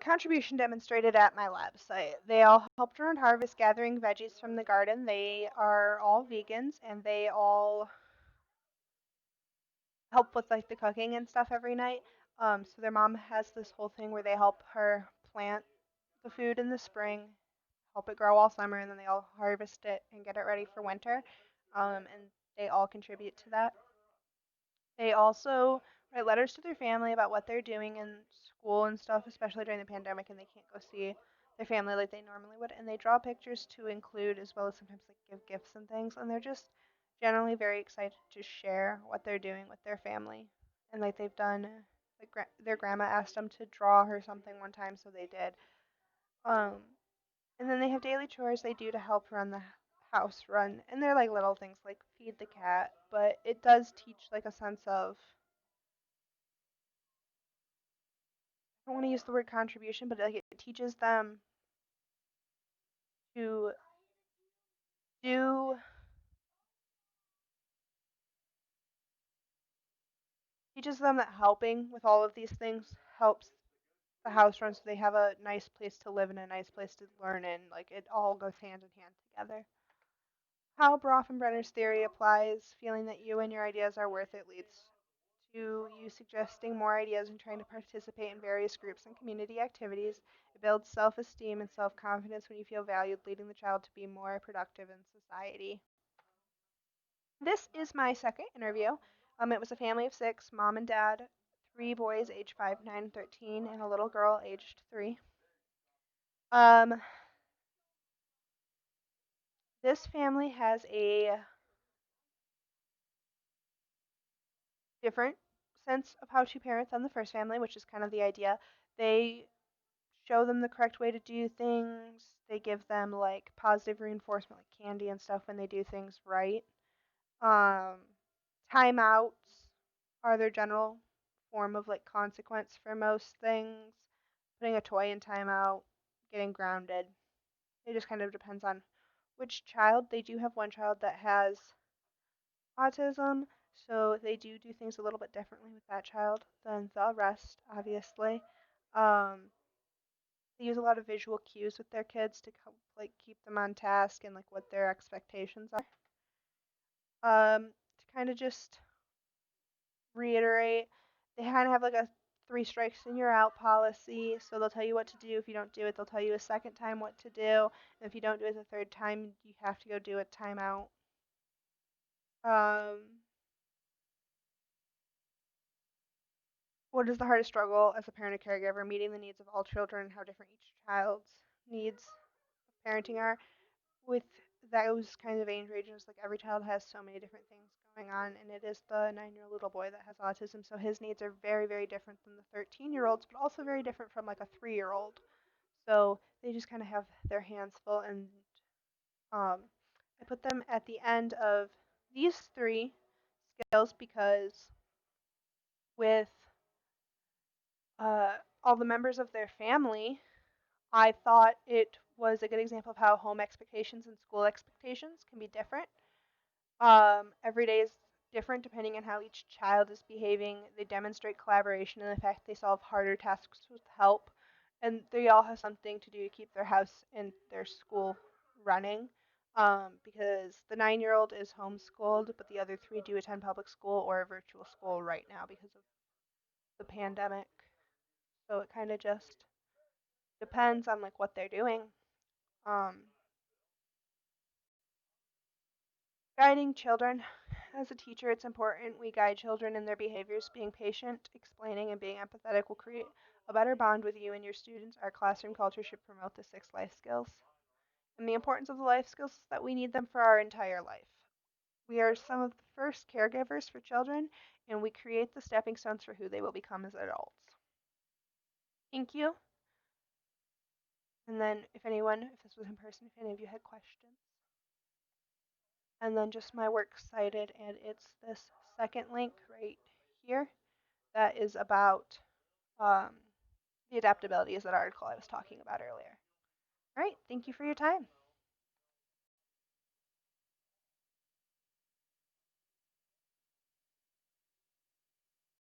Contribution demonstrated at my lab site. They all helped around harvest, gathering veggies from the garden. They are all vegans, and they all help with like the cooking and stuff every night. So their mom has this whole thing where they help her plant the food in the spring, help it grow all summer, and then they all harvest it and get it ready for winter. And they all contribute to that. They also write letters to their family about what they're doing in school and stuff, especially during the pandemic and they can't go see their family like they normally would. And they draw pictures to include as well as sometimes like give gifts and things. And they're just generally very excited to share what they're doing with their family. And like they've done, like their grandma asked them to draw her something one time, so they did. Um, and then they have daily chores they do to help run the house run. And they're like little things like feed the cat, but it does teach like a sense of don't want to use the word contribution, but like it teaches them to do teaches them that helping with all of these things helps the house run so they have a nice place to live and a nice place to learn in. Like it all goes hand in hand together. How Bronfenbrenner's theory applies, feeling that you and your ideas are worth it leads to you suggesting more ideas and trying to participate in various groups and community activities. It builds self-esteem and self-confidence when you feel valued, leading the child to be more productive in society. This is my second interview. It was a family of six, mom and dad, three boys aged 5, 9, and 13, and a little girl aged 3. Um, this family has a different sense of how to parent than the first family, which is kind of the idea. They show them the correct way to do things. They give them like positive reinforcement, like candy and stuff, when they do things right. Um, Timeouts are their general form of like consequence for most things. Putting a toy in timeout, getting grounded. It just kind of depends on which child. They do have one child that has autism, so they do things a little bit differently with that child than the rest, obviously. Um, they use a lot of visual cues with their kids to help, like keep them on task and like what their expectations are. To kind of just reiterate, they kind of have like a three strikes and you're out policy. So they'll tell you what to do. If you don't do it, they'll tell you a second time what to do. And if you don't do it the third time, you have to go do a timeout. Um, what is the hardest struggle as a parent or caregiver? Meeting the needs of all children and how different each child's needs of parenting are. With those kinds of age ranges, like every child has so many different things going on, and it is the 9-year-old little boy that has autism, so his needs are very, very different than the 13-year-olds, but also very different from like a 3-year-old. So they just kind of have their hands full, and I put them at the end of these three skills because with all the members of their family, I thought it was a good example of how home expectations and school expectations can be different. Every day is different depending on how each child is behaving. They demonstrate collaboration and the fact they solve harder tasks with help. And they all have something to do to keep their house and their school running. Because the 9-year-old is homeschooled, but the other three do attend public school or virtual school right now because of the pandemic. So it kind of just depends on like what they're doing. Um, Guiding children. As a teacher, it's important we guide children in their behaviors. Being patient, explaining, and being empathetic will create a better bond with you and your students. Our classroom culture should promote the 6 life skills. And the importance of the life skills is that we need them for our entire life. We are some of the first caregivers for children, and we create the stepping stones for who they will become as adults. Thank you. And then, if this was in person, if any of you had questions. And then just my works cited, and it's this second link right here that is about um, the adaptability is that article I was talking about earlier. All right, thank you for your time.